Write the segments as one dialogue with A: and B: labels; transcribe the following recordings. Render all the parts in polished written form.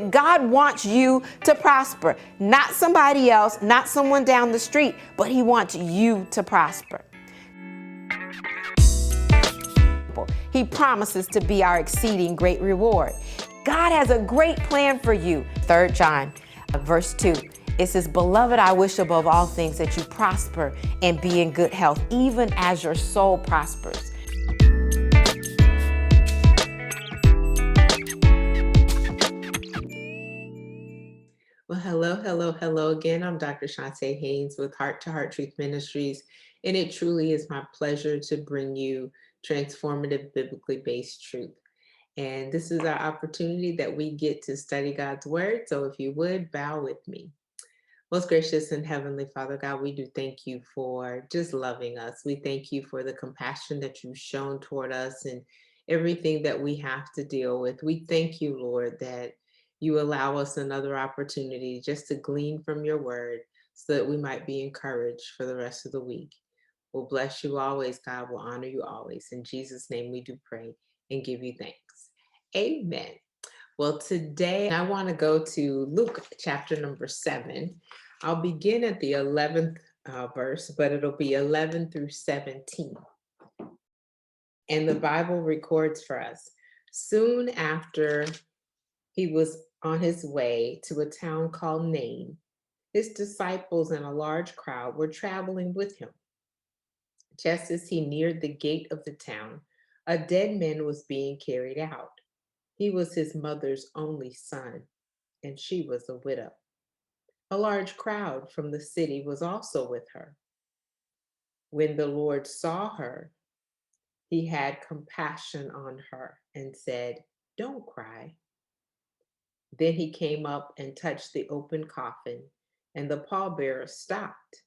A: that God wants you to prosper. Not somebody else, not someone down the street, but He wants you to prosper. He promises to be our exceeding great reward. God has a great plan for you. 3 John, verse 2, it says, "Beloved, I wish above all things that you prosper and be in good health, even as your soul prospers."
B: Well, hello again. I'm Dr. Chonta Haynes with Heart Truth Ministries, and it truly is my pleasure to bring you Transformative Biblically Based Truth. And this is our opportunity that we get to study God's Word. So if you would, bow with me. Most gracious and heavenly Father God, we do thank you for just loving us. We thank you for the compassion that you've shown toward us and everything that we have to deal with. We thank you, Lord, that you allow us another opportunity just to glean from your word so that we might be encouraged for the rest of the week. We'll bless you always, God. We'll honor you always. In Jesus' name we do pray and give you thanks. Amen. Well, today I want to go to Luke chapter number 7. I'll begin at the 11th verse, but it'll be 11 through 17. And the Bible records for us, soon after he was on his way to a town called Nain, his disciples and a large crowd were traveling with him. Just as he neared the gate of the town, a dead man was being carried out. He was his mother's only son, and she was a widow. A large crowd from the city was also with her. When the Lord saw her, he had compassion on her and said, "Don't cry." Then he came up and touched the open coffin, and the pallbearer stopped.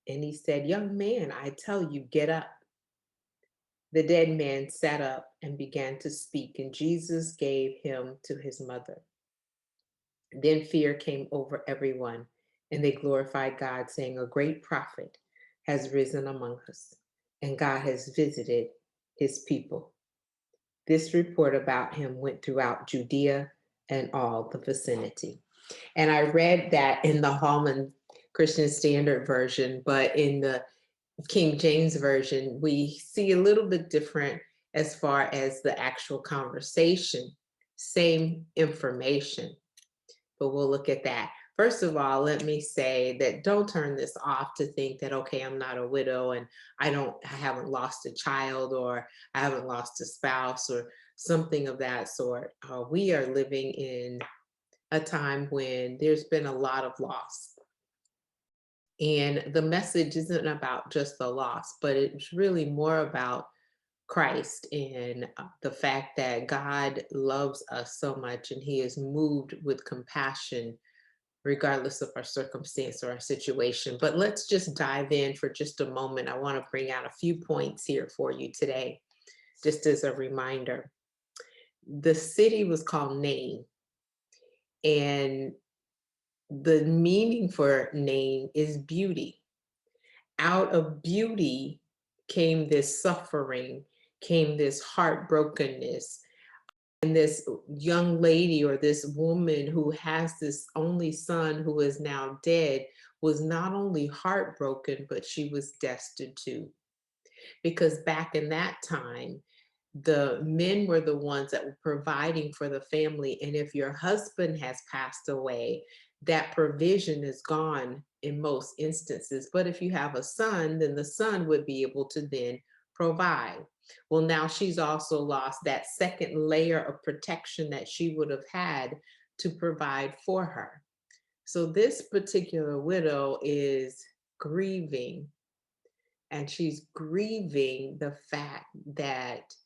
B: And he said, "Young man, I tell you, get up." The dead man sat up and began to speak, and Jesus gave him to his mother. Then fear came over everyone, and they glorified God, saying, "A great prophet has risen among us, and God has visited his people." This report about him went throughout Judea and all the vicinity. And I read that in the Holman Christian Standard Version, but in the King James Version, we see a little bit different as far as the actual conversation, same information, but we'll look at that. First of all, let me say that don't turn this off to think that, okay, I'm not a widow and I haven't lost a child or I haven't lost a spouse or something of that sort. We are living in a time when there's been a lot of loss. And the message isn't about just the loss, but it's really more about Christ and the fact that God loves us so much and he is moved with compassion regardless of our circumstance or our situation. But let's just dive in for just a moment. I want to bring out a few points here for you today, just as a reminder. The city was called Nain, and the meaning for Nain is beauty. Out of beauty came this suffering, came this heartbrokenness. And this young lady or this woman who has this only son who is now dead was not only heartbroken, but she was destitute. Because back in that time, the men were the ones that were providing for the family. And if your husband has passed away, that provision is gone in most instances. But if you have a son, then the son would be able to then provide. Well, now she's also lost that second layer of protection that she would have had to provide for her. So this particular widow is grieving, and she's grieving the fact that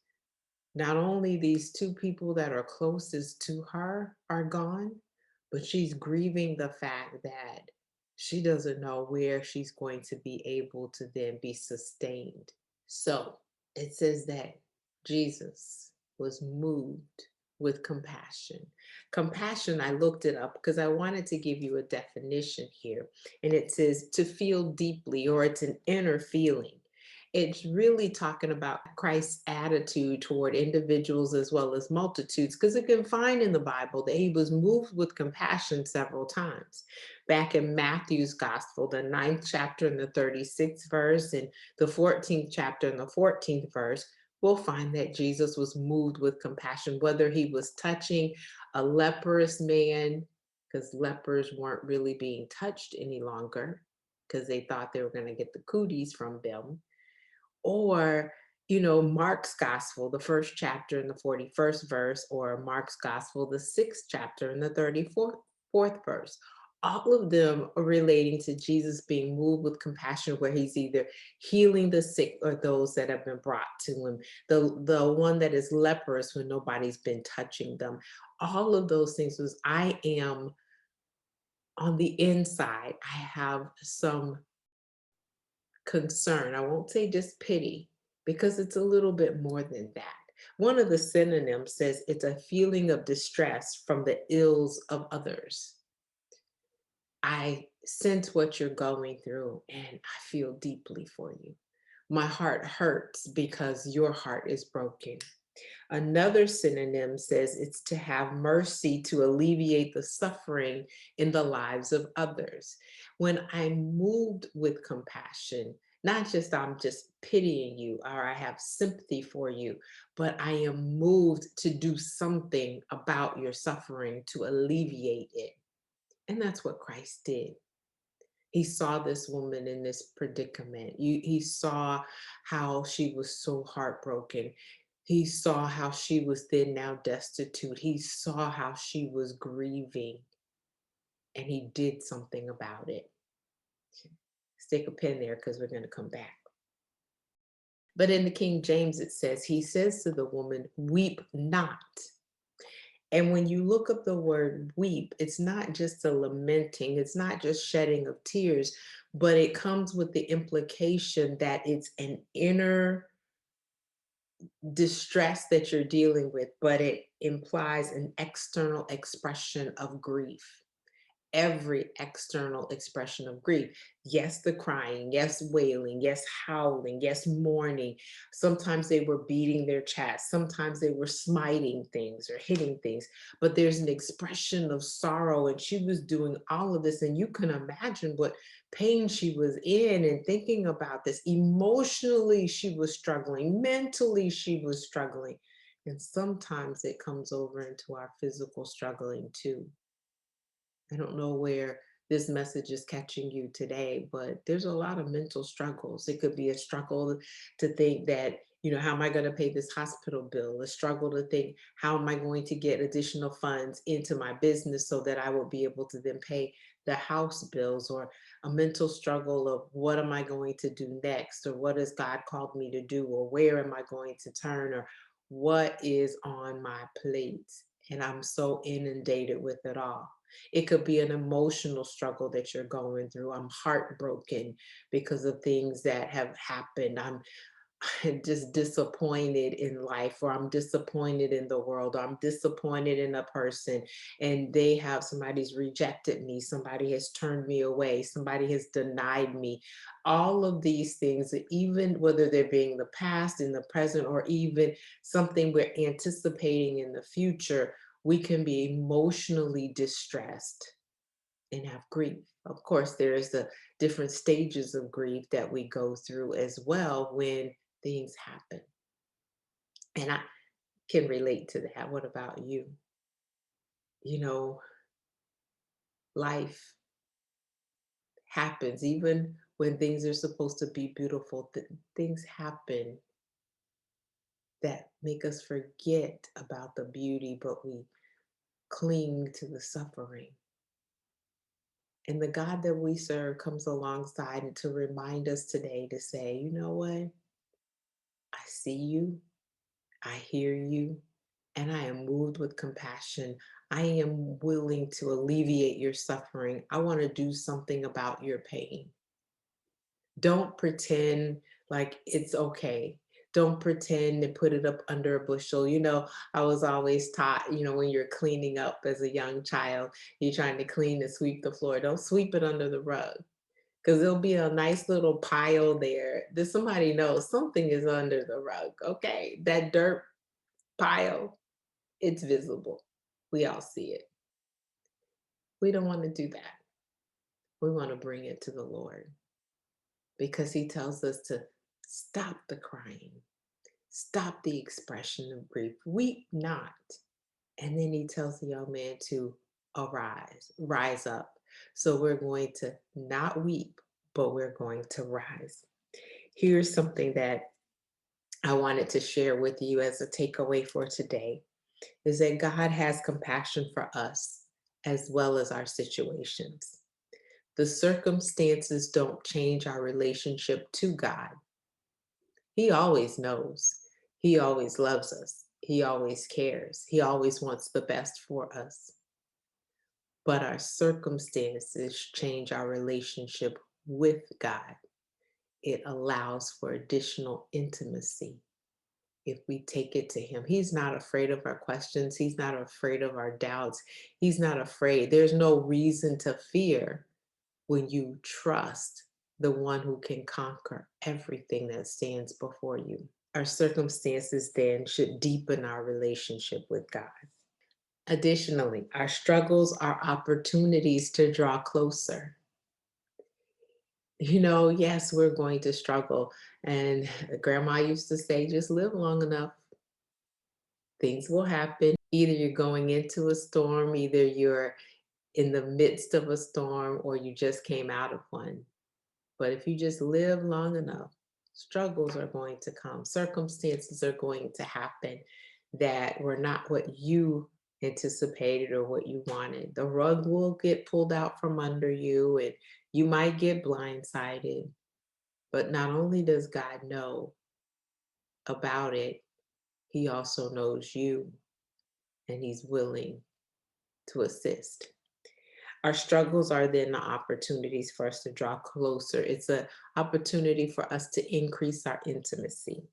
B: not only these two people that are closest to her are gone, but she's grieving the fact that she doesn't know where she's going to be able to then be sustained. So it says that Jesus was moved with compassion. Compassion, I looked it up because I wanted to give you a definition here. And it says to feel deeply, or it's an inner feeling. it's really talking about Christ's attitude toward individuals as well as multitudes, because it can find in the Bible that he was moved with compassion several times. Back in Matthew's gospel, the 9th chapter and the 36th verse, and the 14th chapter and the 14th verse, we'll find that Jesus was moved with compassion, whether he was touching a leprous man, because lepers weren't really being touched any longer because they thought they were going to get the cooties from them, or Mark's gospel, the first chapter and the 41st verse, or Mark's gospel, the 6th chapter and the 34th verse. All of them are relating to Jesus being moved with compassion, where he's either healing the sick or those that have been brought to him, the one that is leprous when nobody's been touching them. All of those things was, I am on the inside, I have some concern. I won't say just pity, because it's a little bit more than that. One of the synonyms says it's a feeling of distress from the ills of others. I sense what you're going through and I feel deeply for you. My heart hurts because your heart is broken. Another synonym says it's to have mercy to alleviate the suffering in the lives of others. When I'm moved with compassion, not just I'm just pitying you or I have sympathy for you, but I am moved to do something about your suffering to alleviate it. And that's what Christ did. He saw this woman in this predicament. He saw how she was so heartbroken. He saw how she was then now destitute. He saw how she was grieving, and he did something about it. Stick a pin there because we're going to come back. But in the King James, it says, he says to the woman, weep not. And when you look up the word weep, it's not just a lamenting, it's not just shedding of tears, but it comes with the implication that it's an inner distress that you're dealing with, but it implies an external expression of grief. Every external expression of grief. Yes, the crying, yes, wailing, yes, howling, yes, mourning. Sometimes they were beating their chest, sometimes they were smiting things or hitting things, but there's an expression of sorrow, and she was doing all of this, and you can imagine what pain she was in and thinking about this. Emotionally, she was struggling, mentally, she was struggling, and sometimes it comes over into our physical struggling too. I don't know where this message is catching you today, but there's a lot of mental struggles. It could be a struggle to think that, how am I going to pay this hospital bill? A struggle to think, how am I going to get additional funds into my business so that I will be able to then pay the house bills, or a mental struggle of what am I going to do next, or what has God called me to do, or where am I going to turn, or what is on my plate? And I'm so inundated with it all. It could be an emotional struggle that you're going through. I'm heartbroken because of things that have happened. I'm just disappointed in life, or I'm disappointed in the world, or I'm disappointed in a person, and somebody's rejected me, somebody has turned me away, somebody has denied me. All of these things, even whether they're being the past, in the present, or even something we're anticipating in the future, we can be emotionally distressed and have grief. Of course, there is the different stages of grief that we go through as well when things happen. And I can relate to that. What about you? You know, life happens, even when things are supposed to be beautiful, things happen that make us forget about the beauty, but we cling to the suffering. And the God that we serve comes alongside and to remind us today to say, you know what? I see you, I hear you, and I am moved with compassion. I am willing to alleviate your suffering. I want to do something about your pain. Don't pretend like it's okay. Don't pretend to put it up under a bushel. I was always taught, when you're cleaning up as a young child, you're trying to clean and sweep the floor. Don't sweep it under the rug. because there'll be a nice little pile there that somebody knows something is under the rug. Okay. That dirt pile, it's visible. We all see it. We don't want to do that. We want to bring it to the Lord because He tells us to stop the crying, stop the expression of grief, weep not. And then He tells the young man to arise, rise up. So we're going to not weep, but we're going to rise. Here's something that I wanted to share with you as a takeaway for today is that God has compassion for us as well as our situations. The circumstances don't change our relationship to God. He always knows. He always loves us. He always cares. He always wants the best for us. But our circumstances change our relationship with God. It allows for additional intimacy if we take it to Him. He's not afraid of our questions. He's not afraid of our doubts. He's not afraid. There's no reason to fear when you trust the one who can conquer everything that stands before you. Our circumstances then should deepen our relationship with God. Additionally, our struggles are opportunities to draw closer. Yes, we're going to struggle. And grandma used to say, just live long enough. Things will happen. Either you're going into a storm, either you're in the midst of a storm, or you just came out of one. But if you just live long enough, struggles are going to come. Circumstances are going to happen that were not what you anticipated or what you wanted. The rug will get pulled out from under you and you might get blindsided. But not only does God know about it, He also knows you and He's willing to assist. Our struggles are then the opportunities for us to draw closer. It's an opportunity for us to increase our intimacy.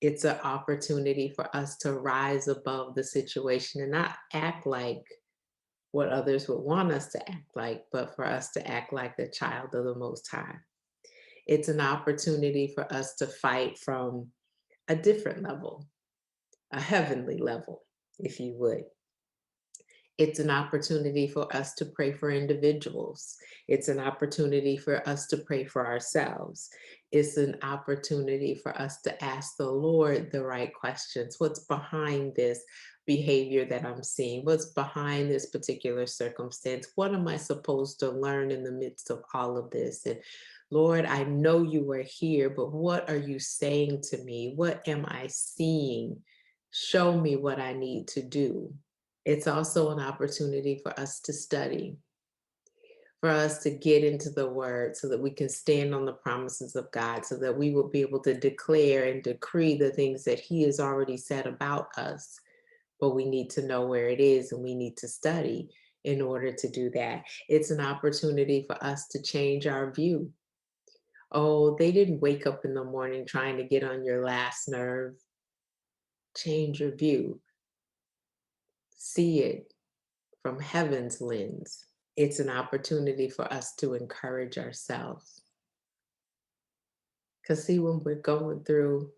B: It's an opportunity for us to rise above the situation and not act like what others would want us to act like, but for us to act like the child of the Most High. It's an opportunity for us to fight from a different level, a heavenly level, if you would. It's an opportunity for us to pray for individuals. It's an opportunity for us to pray for ourselves. It's an opportunity for us to ask the Lord the right questions. What's behind this behavior that I'm seeing? What's behind this particular circumstance? What am I supposed to learn in the midst of all of this? And Lord, I know you are here, but what are you saying to me? What am I seeing? Show me what I need to do. It's also an opportunity for us to study, for us to get into the word so that we can stand on the promises of God, so that we will be able to declare and decree the things that He has already said about us. But we need to know where it is and we need to study in order to do that. It's an opportunity for us to change our view. Oh, they didn't wake up in the morning trying to get on your last nerve. Change your view. See it from heaven's lens. It's an opportunity for us to encourage ourselves. Because, see, when we're going through,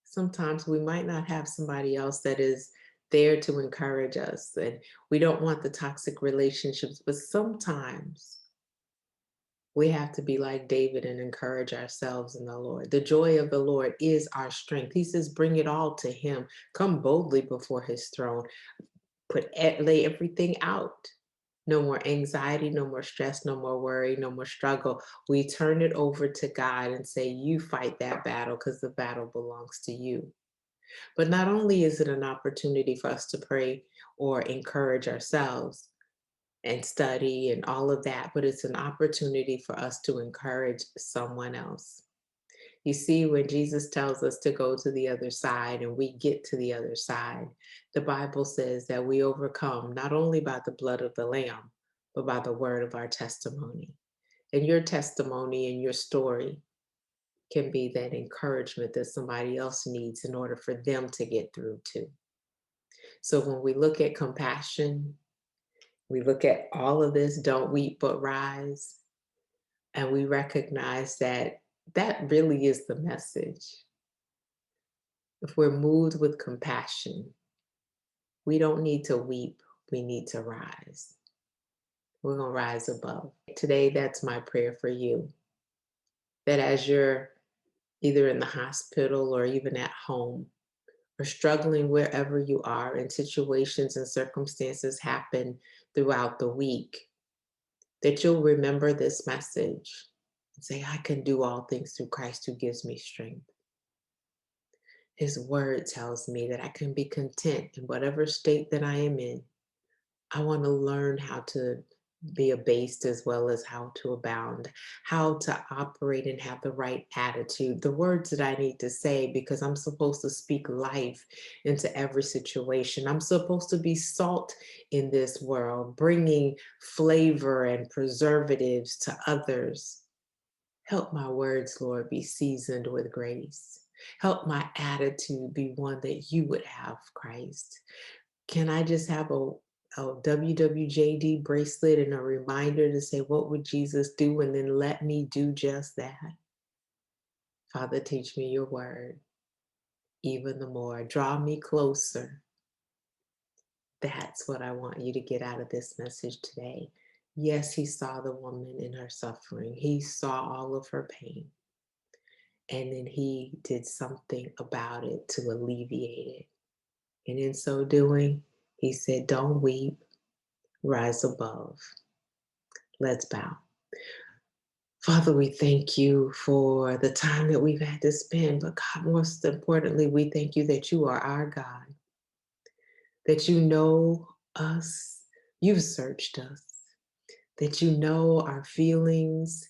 B: sometimes we might not have somebody else that is there to encourage us. And we don't want the toxic relationships, but sometimes we have to be like David and encourage ourselves in the Lord. The joy of the Lord is our strength. He says, bring it all to Him. Come boldly before His throne. Lay everything out. No more anxiety, no more stress, no more worry, no more struggle. We turn it over to God and say, you fight that battle because the battle belongs to you. But not only is it an opportunity for us to pray or encourage ourselves and study and all of that, but it's an opportunity for us to encourage someone else. You see, when Jesus tells us to go to the other side and we get to the other side, the Bible says that we overcome not only by the blood of the Lamb, but by the word of our testimony. And your testimony and your story can be that encouragement that somebody else needs in order for them to get through too. So when we look at compassion, we look at all of this, don't weep but rise. And we recognize that that really is the message. If we're moved with compassion, we don't need to weep, we need to rise. We're going to rise above. Today, that's my prayer for you. That as you're either in the hospital or even at home, or struggling wherever you are, and situations and circumstances happen throughout the week, that you'll remember this message and say, I can do all things through Christ who gives me strength. His word tells me that I can be content in whatever state that I am in. I want to learn how to be abased as well as how to abound, how to operate and have the right attitude, the words that I need to say, because I'm supposed to speak life into every situation. I'm supposed to be salt in this world, bringing flavor and preservatives to others. Help my words, Lord, be seasoned with grace. Help my attitude be one that you would have, Christ. Can I just have a WWJD bracelet and a reminder to say, what would Jesus do? And then let me do just that. Father, teach me your word even the more. Draw me closer. That's what I want you to get out of this message today. Yes, he saw the woman in her suffering. He saw all of her pain. And then he did something about it to alleviate it. And in so doing, he said, don't weep, rise above. Let's bow. Father, we thank you for the time that we've had to spend, but God, most importantly, we thank you that you are our God, that you know us, you've searched us, that you know our feelings,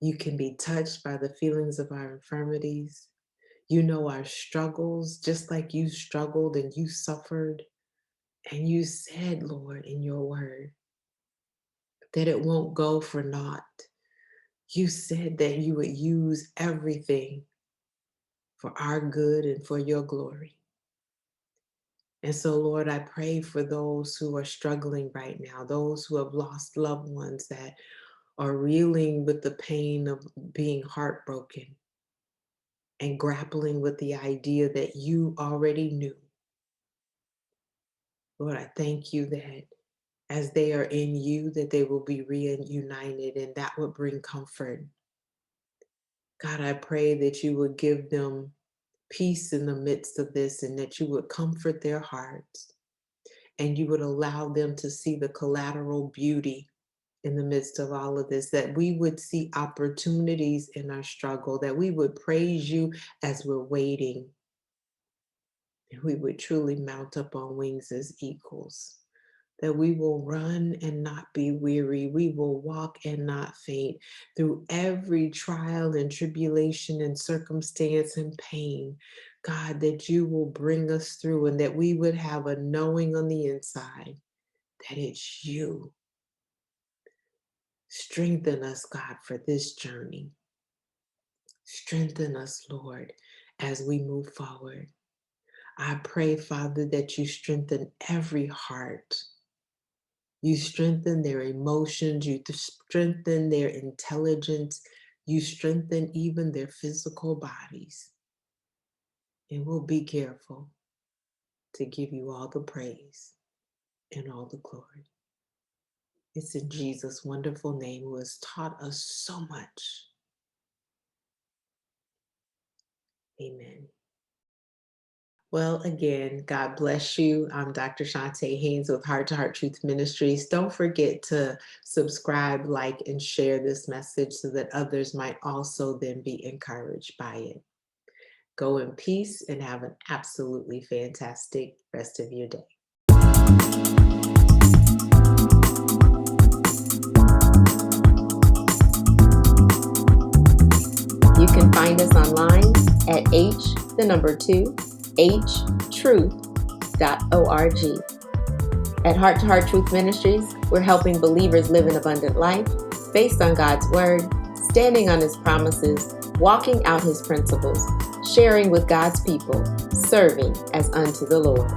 B: you can be touched by the feelings of our infirmities, you know our struggles, just like you struggled and you suffered, and you said, Lord, in your word, that it won't go for naught. You said that you would use everything for our good and for your glory. And so, Lord, I pray for those who are struggling right now, those who have lost loved ones that are reeling with the pain of being heartbroken and grappling with the idea that you already knew. Lord, I thank you that as they are in you, that they will be reunited, and that would bring comfort. God, I pray that you would give them peace in the midst of this, and that you would comfort their hearts, and you would allow them to see the collateral beauty in the midst of all of this, that we would see opportunities in our struggle, that we would praise you as we're waiting, and we would truly mount up on wings as eagles, that we will run and not be weary, we will walk and not faint through every trial and tribulation and circumstance and pain. God, that you will bring us through, and that we would have a knowing on the inside that it's you. Strengthen us, God, for this journey. Strengthen us, Lord, as we move forward. I pray, Father, that you strengthen every heart. You strengthen their emotions, you strengthen their intelligence, you strengthen even their physical bodies. And we'll be careful to give you all the praise and all the glory. It's in Jesus' wonderful name, who has taught us so much. Amen. Well, again, God bless you. I'm Dr. Chonta Haynes with Heart Truth Ministries. Don't forget to subscribe, like, and share this message so that others might also then be encouraged by it. Go in peace and have an absolutely fantastic rest of your day.
A: You can find us online at htruth.org. At Heart to Heart Truth Ministries, we're helping believers live an abundant life based on God's Word, standing on His promises, walking out His principles, sharing with God's people, serving as unto the Lord.